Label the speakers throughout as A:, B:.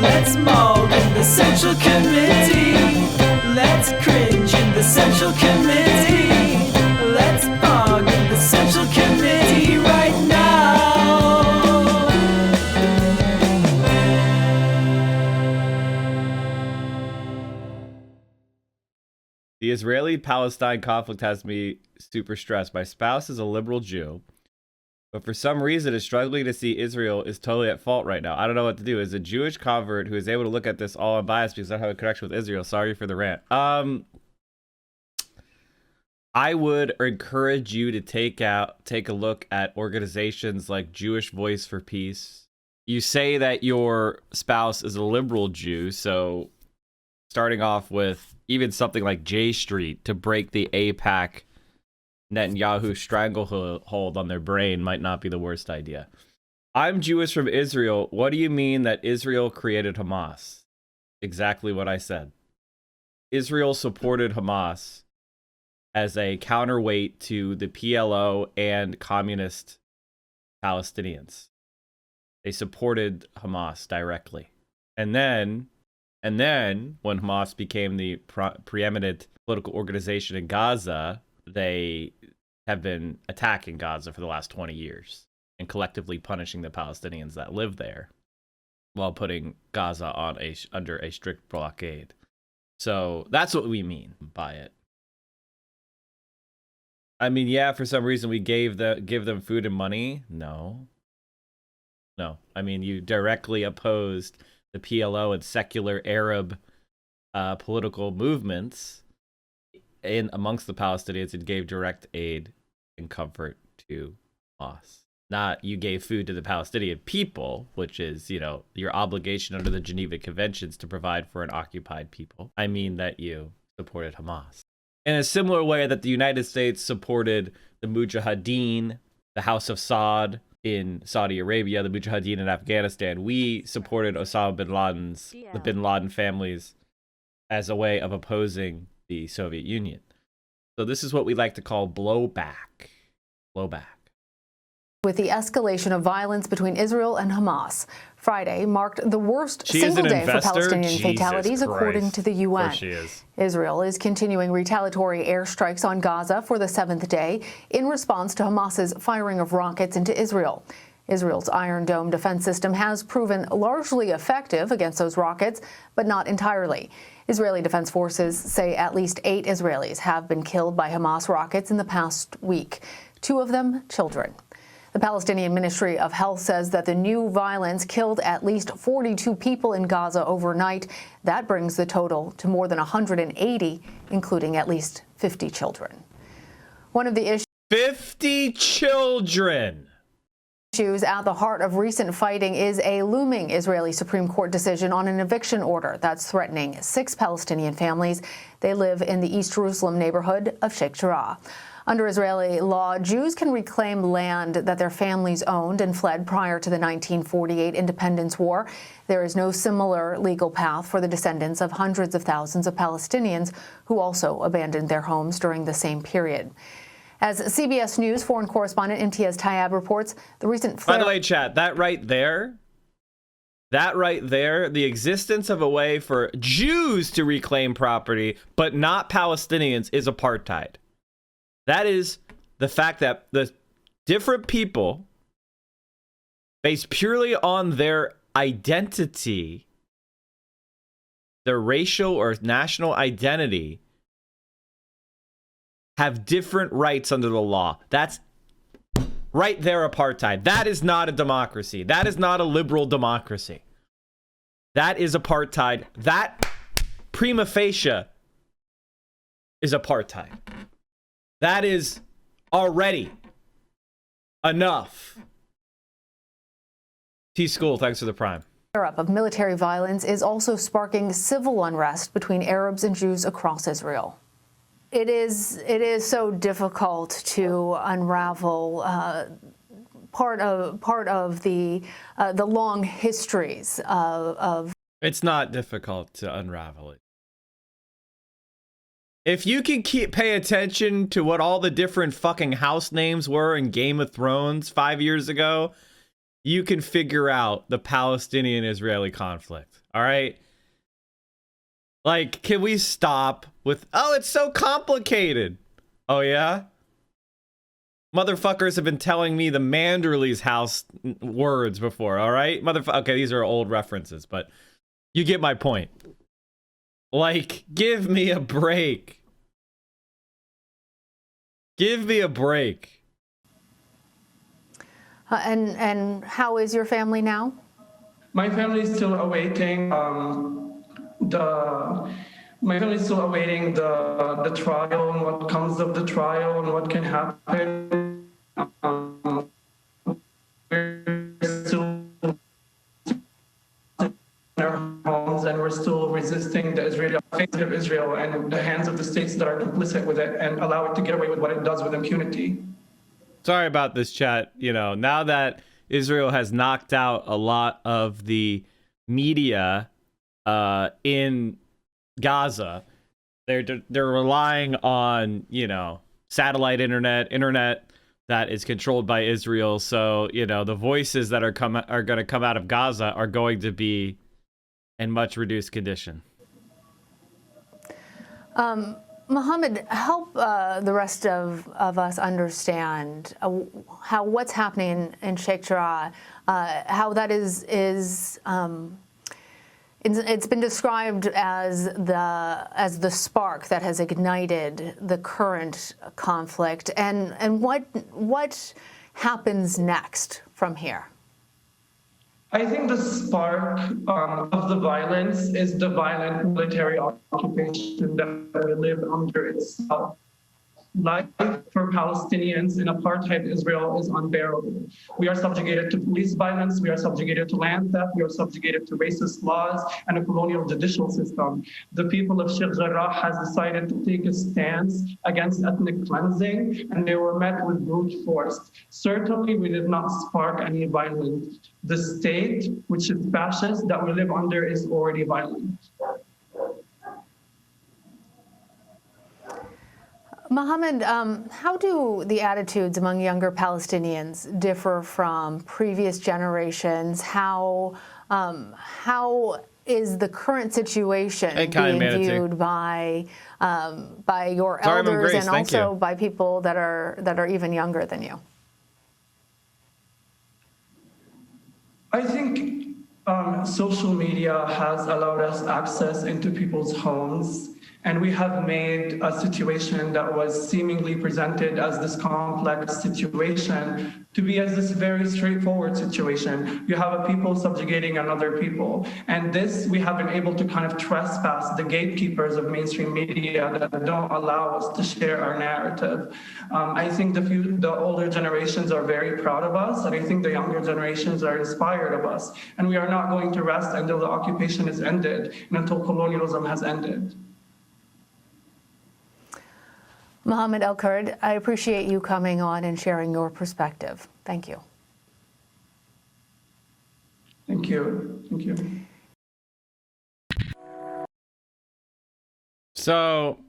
A: Let's maul in the Central Committee. Let's cringe in the Central Committee. Let's bog in the Central Committee right now.
B: The Israeli-Palestine conflict has me super stressed. My spouse is a liberal Jew, but for some reason is struggling to see Israel is totally at fault right now. I don't know what to do. As a Jewish convert who is able to look at this all unbiased because I have a connection with Israel. Sorry for the rant. I would encourage you to take a look at organizations like Jewish Voice for Peace. You say that your spouse is a liberal Jew, so starting off with even something like J Street to break the AIPAC Netanyahu stranglehold on their brain might not be the worst idea. I'm Jewish from Israel. What do you mean that Israel created Hamas? Exactly what I said. Israel supported Hamas as a counterweight to the PLO and communist Palestinians. They supported Hamas directly. And then when Hamas became the preeminent political organization in Gaza, they have been attacking Gaza for the last 20 years and collectively punishing the Palestinians that live there while putting Gaza under a strict blockade. So that's what we mean by it. I mean, yeah, for some reason we give them food and money. No. I mean, you directly opposed the PLO and secular Arab political movements amongst the Palestinians and gave direct aid and comfort to Hamas. Not you gave food to the Palestinian people, which is, your obligation under the Geneva Conventions to provide for an occupied people. I mean that you supported Hamas. In a similar way that the United States supported the Mujahideen, the House of Saud in Saudi Arabia, the Mujahideen in Afghanistan, we supported Osama bin Laden's, the bin Laden families, as a way of opposing the Soviet Union. So this is what we like to call blowback.
C: With the escalation of violence between Israel and Hamas, Friday marked the worst single day for Palestinian fatalities, according to the UN. Israel is continuing retaliatory airstrikes on Gaza for the 7th day in response to Hamas's firing of rockets into Israel. Israel's Iron Dome defense system has proven largely effective against those rockets, but not entirely. Israeli Defense Forces say at least 8 Israelis have been killed by Hamas rockets in the past week, 2 of them children. The Palestinian Ministry of Health says that the new violence killed at least 42 people in Gaza overnight. That brings the total to more than 180, including at least 50 children. One of the issues
B: 50 children.
C: Issues at the heart of recent fighting is a looming Israeli Supreme Court decision on an eviction order that's threatening 6 Palestinian families. They live in the East Jerusalem neighborhood of Sheikh Jarrah. Under Israeli law, Jews can reclaim land that their families owned and fled prior to the 1948 Independence War. There is no similar legal path for the descendants of hundreds of thousands of Palestinians who also abandoned their homes during the same period. As CBS News foreign correspondent Imtiaz Tayyab reports, the recent
B: By the way, chat, that right there, the existence of a way for Jews to reclaim property, but not Palestinians, is apartheid. That is the fact that the different people, based purely on their identity, their racial or national identity, have different rights under the law. That's right there, apartheid. That is not a democracy. That is not a liberal democracy. That is apartheid. That prima facie is apartheid. That is already enough. T-School, thanks for the prime.
C: Of military violence is also sparking civil unrest between Arabs and Jews across Israel. It is so difficult to unravel part of the long histories of.
B: It's not difficult to unravel it. If you can pay attention to what all the different fucking house names were in Game of Thrones 5 years ago, you can figure out the Palestinian-Israeli conflict. All right? Like, can we stop with, oh, it's so complicated. Oh, yeah? Motherfuckers have been telling me the Manderley's house words before, all right? Okay, these are old references, but you get my point. Like, give me a break. Give me a break.
C: And how is your family now?
D: My family is still awaiting the trial and what comes of the trial and what can happen. We're still in our homes and we're still resisting the Israeli fate of Israel and the hands of the states that are complicit with it and allow it to get away with what it does with impunity.
B: Sorry about this, chat. You know, now that Israel has knocked out a lot of the media in Gaza, they're relying on, you know, satellite internet that is controlled by Israel. So, you know, the voices that are going to come out of Gaza are going to be in much reduced condition.
C: Mohammed, help the rest of us understand how what's happening in Sheikh Jarrah, how that is it's been described as the spark that has ignited the current conflict, and what happens next from here?
D: I think the spark of the violence is the violent military occupation that we live under itself. Life for Palestinians in apartheid Israel is unbearable. We are subjugated to police violence, we are subjugated to land theft, we are subjugated to racist laws and a colonial judicial system. The people of Sheikh Jarrah has decided to take a stance against ethnic cleansing, and they were met with brute force. Certainly, we did not spark any violence. The state, which is fascist, that we live under is already violent.
C: Mohammed, how do the attitudes among younger Palestinians differ from previous generations? How is the current situation being viewed by your elders and also by people that are even younger than you?
D: I think social media has allowed us access into people's homes, and we have made a situation that was seemingly presented as this complex situation to be as this very straightforward situation. You have a people subjugating another people. And this, we have been able to kind of trespass the gatekeepers of mainstream media that don't allow us to share our narrative. I think the older generations are very proud of us, and I think the younger generations are inspired of us. And we are not going to rest until the occupation is ended and until colonialism has ended.
C: Mohammed El-Kurd, I appreciate you coming on and sharing your perspective. Thank you.
D: Thank you. Thank you.
B: So,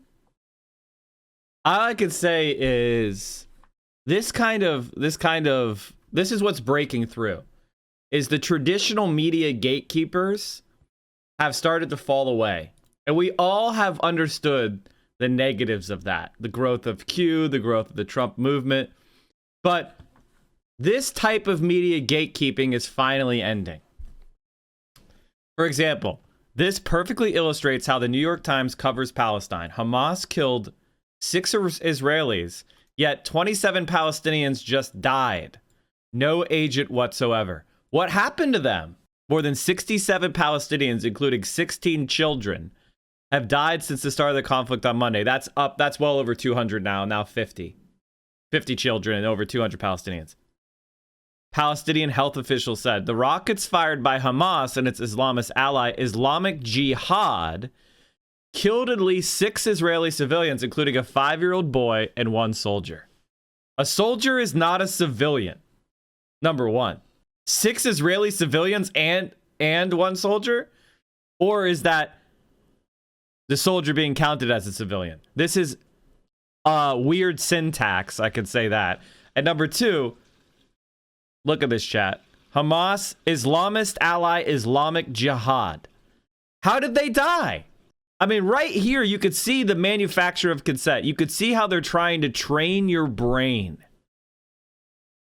B: all I could say is this is what's breaking through, is the traditional media gatekeepers have started to fall away. And we all have understood the negatives of that, the growth of Q, the growth of the Trump movement. But this type of media gatekeeping is finally ending. For example, this perfectly illustrates how the New York Times covers Palestine. Hamas killed 6 Israelis, yet 27 Palestinians just died. No agent whatsoever. What happened to them? More than 67 Palestinians, including 16 children, have died since the start of the conflict on Monday. That's well over 200 now 50. 50 children and over 200 Palestinians. Palestinian health officials said the rockets fired by Hamas and its Islamist ally Islamic Jihad killed at least 6 Israeli civilians, including a 5-year-old boy and 1 soldier. A soldier is not a civilian. Number 1. 6 Israeli civilians and 1 soldier? Or is that the soldier being counted as a civilian? This is weird syntax, I could say that. And number 2, look at this, chat. Hamas, Islamist ally Islamic Jihad. How did they die? I mean, right here, you could see the manufacture of consent. You could see how they're trying to train your brain.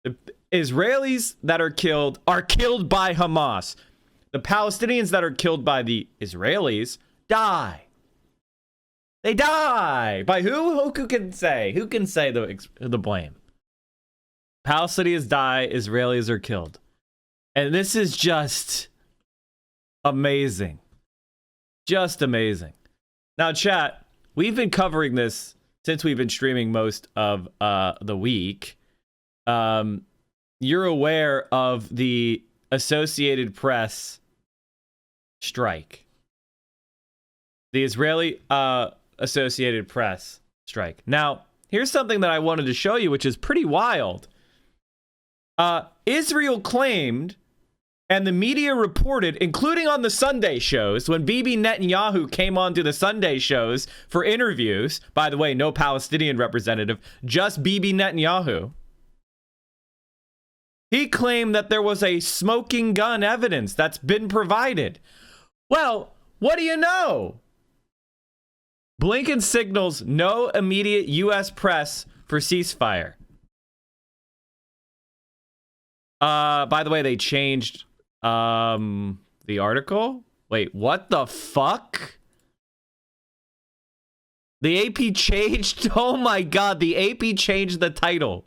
B: The Israelis that are killed by Hamas. The Palestinians that are killed by the Israelis die. They die. By who? Who can say? Who can say the blame? Palestinians die, Israelis are killed. And this is just amazing. Just amazing. Now, chat, we've been covering this since we've been streaming most of the week. You're aware of the Associated Press strike. The Israeli Associated Press strike. Now, here's something that I wanted to show you, which is pretty wild. Israel claimed, and the media reported, including on the Sunday shows, when Bibi Netanyahu came on to the Sunday shows for interviews, by the way, no Palestinian representative, just Bibi Netanyahu, he claimed that there was a smoking gun evidence that's been provided. Well, what do you know? Blinken signals no immediate U.S. press for ceasefire. By the way, they changed the article. Wait, what the fuck? The AP changed? Oh my god, the AP changed the title.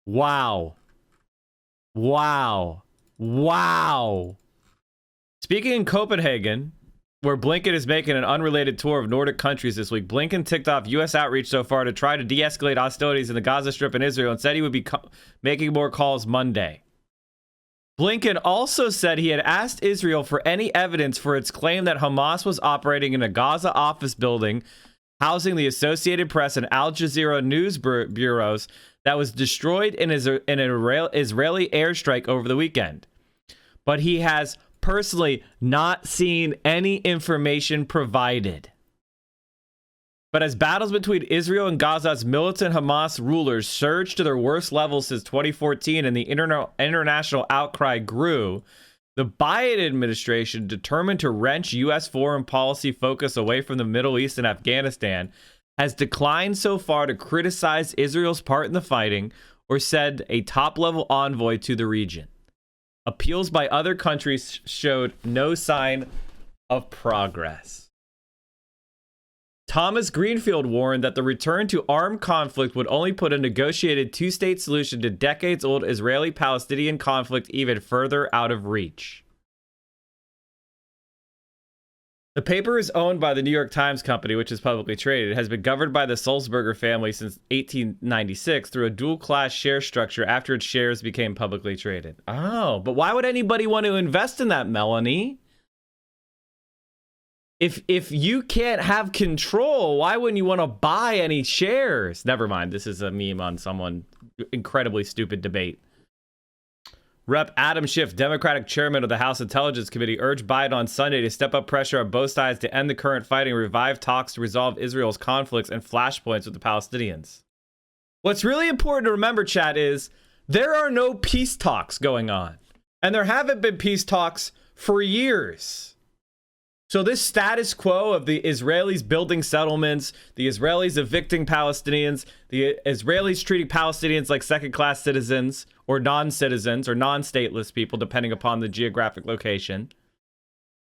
B: Wow. Wow. Wow. Speaking in Copenhagen, where Blinken is making an unrelated tour of Nordic countries this week, Blinken ticked off U.S. outreach so far to try to de-escalate hostilities in the Gaza Strip and Israel and said he would be making more calls Monday. Blinken also said he had asked Israel for any evidence for its claim that Hamas was operating in a Gaza office building housing the Associated Press and Al Jazeera news bureaus that was destroyed in an Israeli airstrike over the weekend. But he has personally not seen any information provided. But as battles between Israel and Gaza's militant Hamas rulers surged to their worst levels since 2014 and the international outcry grew, the Biden administration, determined to wrench U.S. foreign policy focus away from the Middle East and Afghanistan, has declined so far to criticize Israel's part in the fighting or send a top-level envoy to the region. Appeals by other countries showed no sign of progress. Thomas Greenfield warned that the return to armed conflict would only put a negotiated two-state solution to decades-old Israeli-Palestinian conflict even further out of reach. The paper is owned by the New York Times Company, which is publicly traded. It has been governed by the Sulzberger family since 1896 through a dual-class share structure after its shares became publicly traded. Oh, but why would anybody want to invest in that, Melanie? If you can't have control, why wouldn't you want to buy any shares? Never mind. This is a meme on someone incredibly stupid debate. Rep. Adam Schiff, Democratic chairman of the House Intelligence Committee, urged Biden on Sunday to step up pressure on both sides to end the current fighting, revive talks to resolve Israel's conflicts and flashpoints with the Palestinians. What's really important to remember, chat, is there are no peace talks going on. And there haven't been peace talks for years. So this status quo of the Israelis building settlements, the Israelis evicting Palestinians, the Israelis treating Palestinians like second-class citizens or non-citizens or non-stateless people, depending upon the geographic location.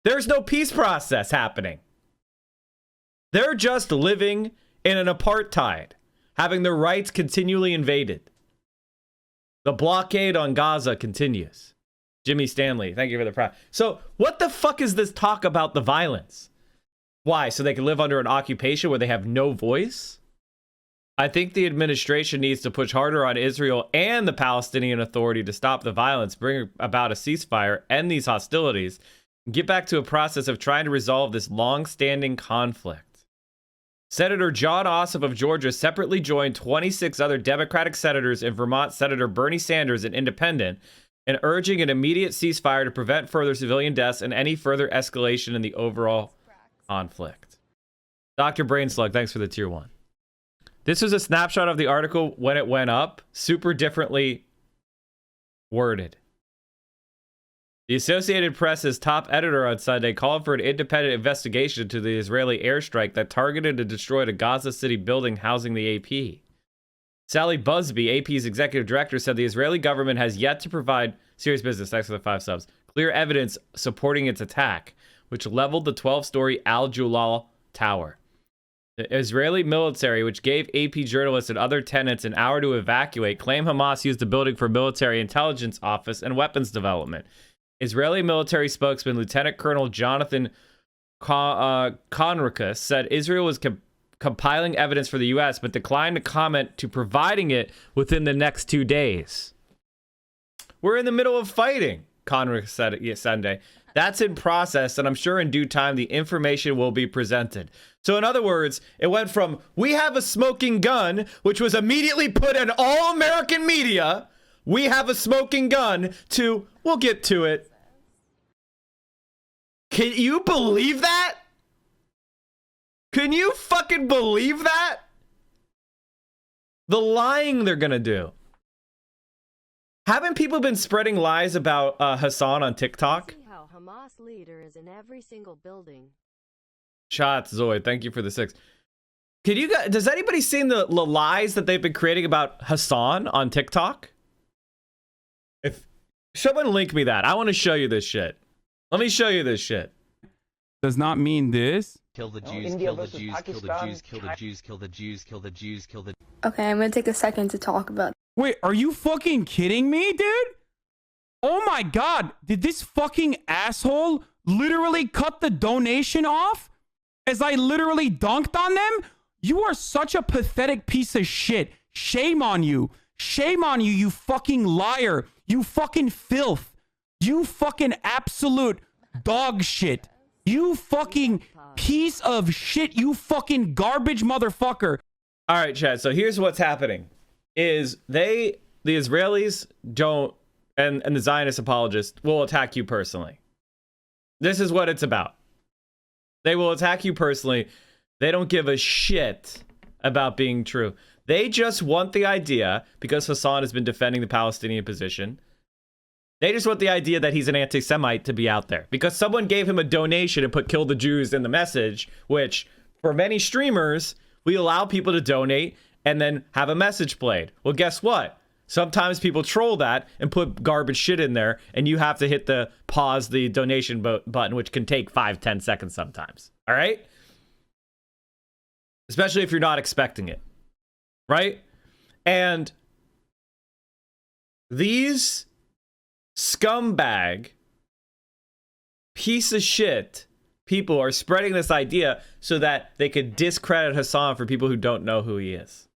B: There's no peace process happening. They're just living in an apartheid, having their rights continually invaded. The blockade on Gaza continues. Jimmy Stanley, thank you for the prize. So what the fuck is this talk about the violence? Why? So they can live under an occupation where they have no voice? I think the administration needs to push harder on Israel and the Palestinian Authority to stop the violence, bring about a ceasefire, end these hostilities, and get back to a process of trying to resolve this long-standing conflict. Senator John Ossoff of Georgia separately joined 26 other Democratic senators and Vermont Senator Bernie Sanders, an independent, and urging an immediate ceasefire to prevent further civilian deaths and any further escalation in the overall conflict. Dr. Brainslug, thanks for the tier 1. This was a snapshot of the article when it went up, super differently worded. The Associated Press's top editor on Sunday called for an independent investigation into the Israeli airstrike that targeted and destroyed a Gaza City building housing the AP. Sally Busby, AP's executive director, said the Israeli government has yet to provide serious business, thanks for the 5 subs, clear evidence supporting its attack, which leveled the 12-story Al Julal tower. The Israeli military, which gave AP journalists and other tenants an hour to evacuate, claimed Hamas used the building for military intelligence office and weapons development. Israeli military spokesman Lieutenant Colonel Jonathan Conricus said Israel was compiling evidence for the U.S., but declined to comment to providing it within the next 2 days. We're in the middle of fighting, Conricus said Sunday. That's in process, and I'm sure in due time the information will be presented. So in other words, it went from, we have a smoking gun, which was immediately put in all American media, we have a smoking gun, to, we'll get to it. Can you believe that? Can you fucking believe that? The lying they're gonna do. Haven't people been spreading lies about Hassan on TikTok?
E: See how Hamas leader is in every single building.
B: Shots, Zoe. Thank you for the 6. Can you guys? Does anybody seen the lies that they've been creating about Hassan on TikTok? If someone link me that, I want to show you this shit. Let me show you this shit.
F: Does not mean this.
G: Kill the Jews, kill the Jews, kill the Jews, kill the Jews, kill the Jews, kill the Jews, kill the...
H: Okay, I'm gonna take a second to talk about.
F: Wait, are you fucking kidding me, dude? Oh my god, did this fucking asshole literally cut the donation off as I literally dunked on them? You are such a pathetic piece of shit. Shame on you. Shame on you, you fucking liar. You fucking filth. You fucking absolute dog shit. You fucking piece of shit. You fucking garbage motherfucker.
B: All right, Chad. So here's what's happening: is the Israelis don't, and the Zionist apologists will attack you personally. This is what it's about. They will attack you personally. They don't give a shit about being true. They just want the idea, because Hassan has been defending the Palestinian position. They just want the idea that he's an anti-Semite to be out there. Because someone gave him a donation and put "kill the Jews" in the message, which for many streamers, we allow people to donate and then have a message played. Well, guess what? Sometimes people troll that and put garbage shit in there, and you have to hit the pause the donation button, which can take 5-10 seconds sometimes. All right? Especially if you're not expecting it. Right? And these scumbag piece of shit people are spreading this idea so that they could discredit Hassan for people who don't know who he is.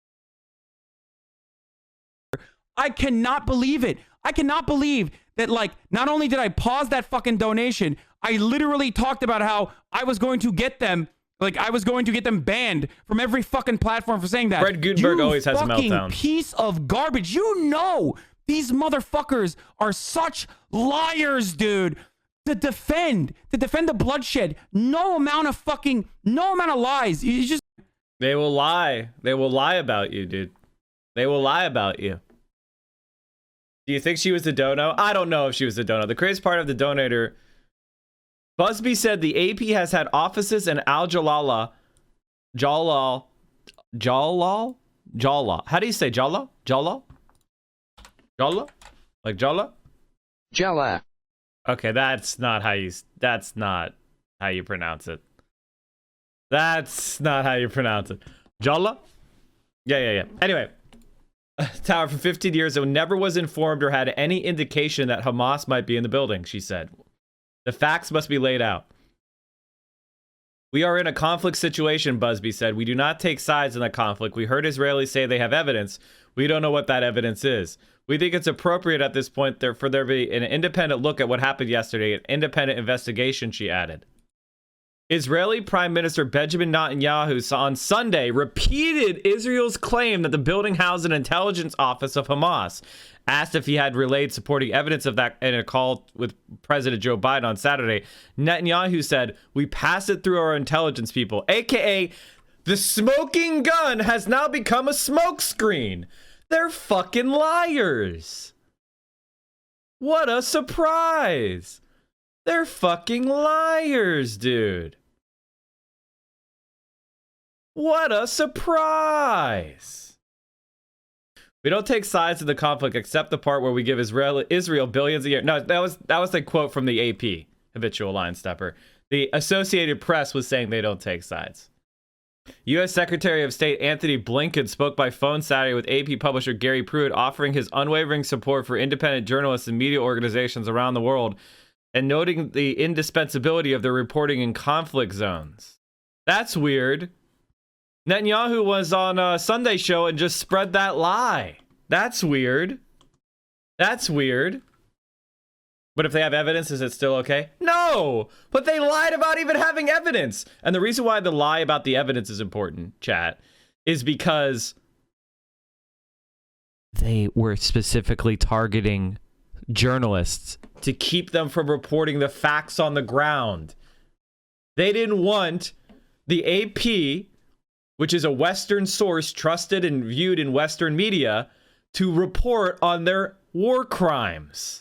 F: I cannot believe it. I cannot believe that, like, not only did I pause that fucking donation, I literally talked about how I was going to get them, like, I was going to get them banned from every fucking platform for saying that.
B: Fred Gutenberg always has a meltdown.
F: You fucking piece of garbage. You know these motherfuckers are such liars, dude. To defend the bloodshed. No amount of lies. You just...
B: They will lie. They will lie about you, dude. They will lie about you. Do you think she was the dono? I don't know if she was the dono. The craziest part of the donator, Busby said the AP has had offices in Al Jalala. How do you say Jala? Jala? Jala? Like Jala?
G: Jala.
B: Okay, that's not how you pronounce it. That's not how you pronounce it. Jala? Yeah. Anyway, tower for 15 years and never was informed or had any indication that Hamas might be in the building, she said. The facts must be laid out. We are in a conflict situation, Busby said. We do not take sides in that conflict. We heard Israelis say they have evidence. We don't know what that evidence is. We think it's appropriate at this point for there to be an independent look at what happened yesterday, an independent investigation, she added. Israeli Prime Minister Benjamin Netanyahu on Sunday repeated Israel's claim that the building housed an intelligence office of Hamas. Asked if he had relayed supporting evidence of that in a call with President Joe Biden on Saturday, Netanyahu said, "We passed it through our intelligence people," aka the smoking gun has now become a smokescreen. They're fucking liars. What a surprise. They're fucking liars, dude. What a surprise. We don't take sides in the conflict except the part where we give Israel billions a year. No, that was the quote from the AP, habitual line stepper. The Associated Press was saying they don't take sides. U.S. Secretary of State Anthony Blinken spoke by phone Saturday with AP publisher Gary Pruitt, offering his unwavering support for independent journalists and media organizations around the world and noting the indispensability of their reporting in conflict zones. That's weird. Netanyahu was on a Sunday show and just spread that lie. That's weird. That's weird. But if they have evidence, is it still okay? No! But they lied about even having evidence. And the reason why the lie about the evidence is important, chat, is because they were specifically targeting journalists to keep them from reporting the facts on the ground. They didn't want the AP, which is a Western source trusted and viewed in Western media, to report on their war crimes.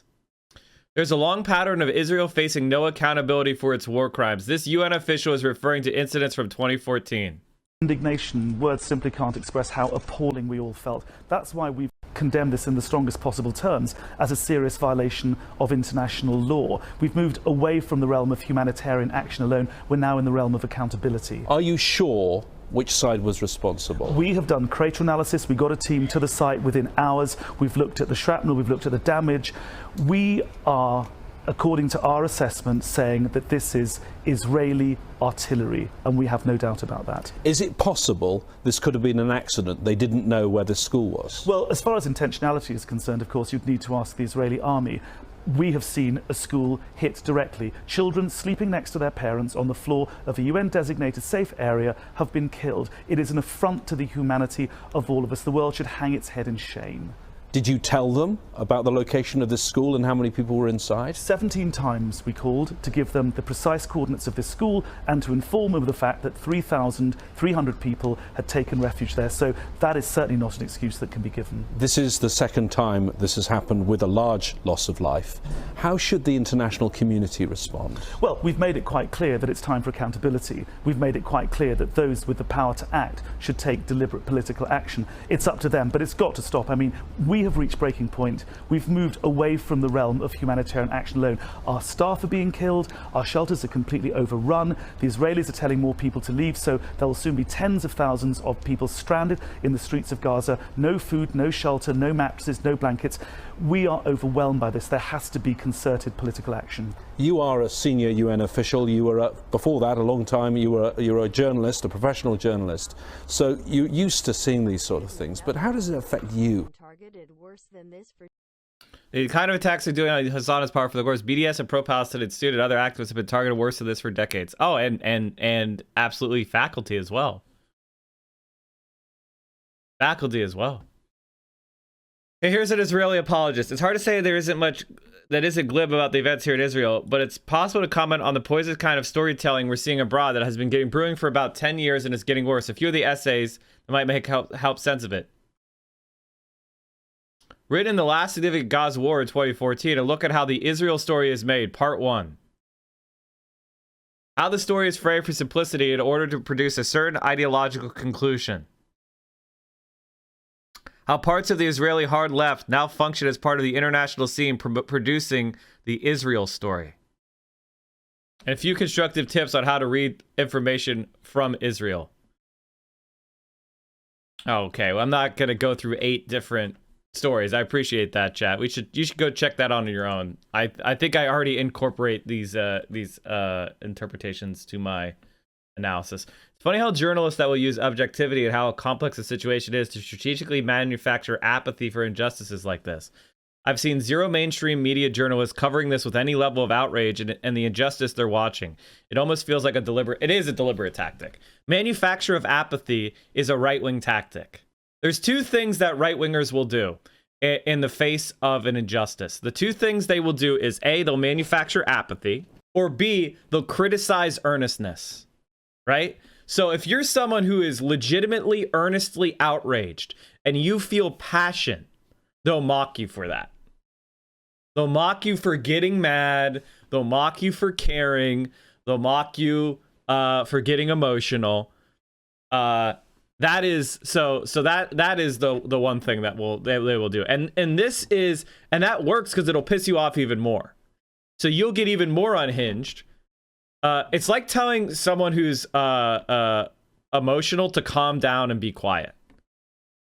B: There's a long pattern of Israel facing no accountability for its war crimes. This UN official is referring to incidents from 2014.
I: Indignation, words simply can't express how appalling we all felt. That's why we've condemned this in the strongest possible terms as a serious violation of international law. We've moved away from the realm of humanitarian action alone. We're now in the realm of accountability.
J: Are you sure which side was responsible?
I: We have done crater analysis. We got a team to the site within hours. We've looked at the shrapnel. We've looked at the damage. We are, according to our assessment, saying that this is Israeli artillery, and we have no doubt about that.
J: Is it possible this could have been an accident? They didn't know where the school was?
I: Well, as far as intentionality is concerned, of course, you'd need to ask the Israeli army. We have seen a school hit directly. Children sleeping next to their parents on the floor of a UN-designated safe area have been killed. It is an affront to the humanity of all of us. The world should hang its head in shame.
J: Did you tell them about the location of this school and how many people were inside?
I: 17 times we called to give them the precise coordinates of this school and to inform them of the fact that 3,300 people had taken refuge there. So that is certainly not an excuse that can be given.
J: This is the second time this has happened with a large loss of life. How should the international community respond?
I: Well, we've made it quite clear that it's time for accountability. We've made it quite clear that those with the power to act should take deliberate political action. It's up to them, but it's got to stop. I mean, we have reached breaking point. We've moved away from the realm of humanitarian action alone. Our staff are being killed, our shelters are completely overrun, the Israelis are telling more people to leave, so there will soon be tens of thousands of people stranded in the streets of Gaza. No food, no shelter, no mattresses, no blankets. We are overwhelmed by this. There has to be concerted political action.
J: You are a senior UN official. You were, before that, a long time, you were a journalist, a professional journalist. So you're used to seeing these sort of things. But how does it affect you?
B: The kind of attacks they're doing on Hassan is par for the course. BDS and pro-Palestinian student and other activists have been targeted worse than this for decades. Oh, and absolutely faculty as well. Faculty as well. Okay, here's an Israeli apologist. It's hard to say there isn't much that isn't glib about the events here in Israel, but it's possible to comment on the poisonous kind of storytelling we're seeing abroad that has been getting brewing for about 10 years and is getting worse. A few of the essays that might help sense of it. Written in the last significant Gaza war in 2014, a look at how the Israel story is made, part 1. How the story is framed for simplicity in order to produce a certain ideological conclusion. How parts of the Israeli hard left now function as part of the international scene producing the Israel story. And a few constructive tips on how to read information from Israel. Okay, well, I'm not going to go through 8 different stories. I appreciate that, chat. You should go check that on your own. I think I already incorporate these interpretations to my analysis. It's funny how journalists that will use objectivity and how complex the situation is to strategically manufacture apathy for injustices like this. I've seen zero mainstream media journalists covering this with any level of outrage and the injustice they're watching. It almost feels like it is a deliberate tactic. Manufacture of apathy is a right-wing tactic. There's 2 things that right-wingers will do in the face of an injustice. The 2 things they will do is A, they'll manufacture apathy, or B, they'll criticize earnestness, right? So if you're someone who is legitimately, earnestly outraged and you feel passion, they'll mock you for that. They'll mock you for getting mad. They'll mock you for caring. They'll mock you for getting emotional. That is that is the one thing that they will do. And that works because it'll piss you off even more. So you'll get even more unhinged. It's like telling someone who's emotional to calm down and be quiet.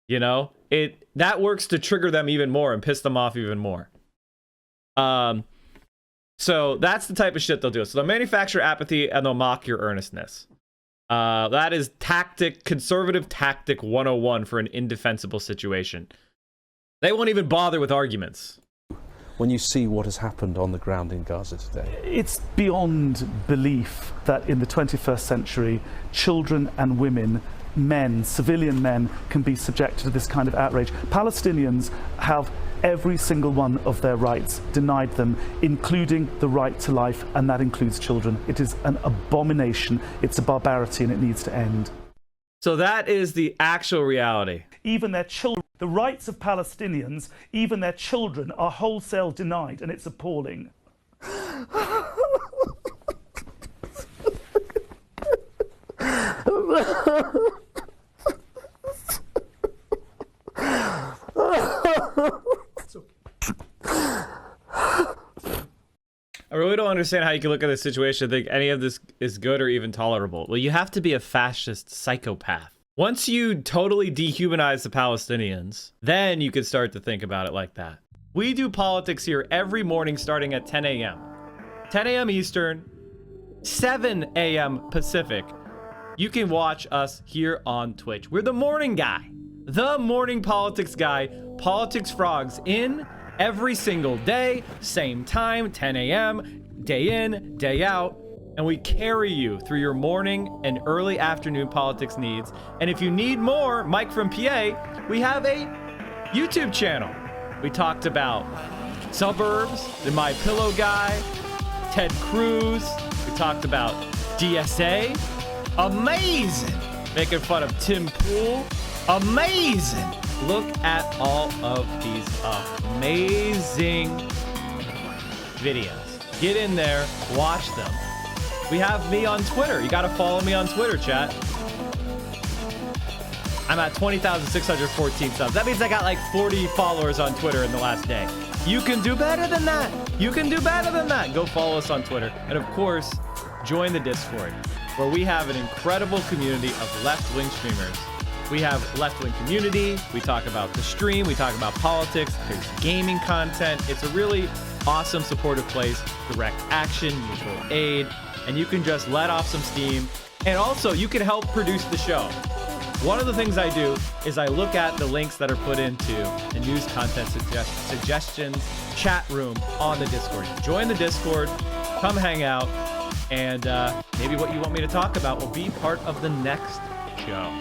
B: You know, that works to trigger them even more and piss them off even more. So that's the type of shit they'll do. So they'll manufacture apathy and they'll mock your earnestness. That is conservative tactic 101 for an indefensible situation. They won't even bother with arguments.
J: When you see what has happened on the ground in Gaza today?
I: It's beyond belief that in the 21st century, children and women, men, civilian men, can be subjected to this kind of outrage. Palestinians have every single one of their rights denied them, including the right to life, and that includes children. It is an abomination, it's a barbarity, and it needs to end.
B: So that is the actual reality.
I: Even their children, the rights of Palestinians, even their children are wholesale denied, and it's appalling.
B: I really don't understand how you can look at this situation and think any of this is good or even tolerable. Well, you have to be a fascist psychopath. Once you totally dehumanize the Palestinians, then you can start to think about it like that. We do politics here every morning starting at 10 a.m. 10 a.m. Eastern, 7 a.m. Pacific. You can watch us here on Twitch. We're the morning guy. The morning politics guy. Politics Frogs in every single day, same time, 10 a.m., day in, day out. And we carry you through your morning and early afternoon politics needs. And if you need more, Mike from PA, we have a YouTube channel. We talked about suburbs, the My Pillow guy, Ted Cruz. We talked about DSA. Amazing. Making fun of Tim Pool. Amazing. Look at all of these amazing videos. Get in there, watch them. We have me on Twitter. You gotta follow me on Twitter, chat. I'm at 20,614 subs. That means I got like 40 followers on Twitter in the last day. You can do better than that. You can do better than that. Go follow us on Twitter. And of course, join the Discord, where we have an incredible community of left-wing streamers. We have left-wing community. We talk about the stream. We talk about politics. There's gaming content. It's a really awesome, supportive place. Direct action, mutual aid, and you can just let off some steam. And also, you can help produce the show. One of the things I do is I look at the links that are put into the news content suggestions chat room on the Discord. Join the Discord, come hang out, and maybe what you want me to talk about will be part of the next show.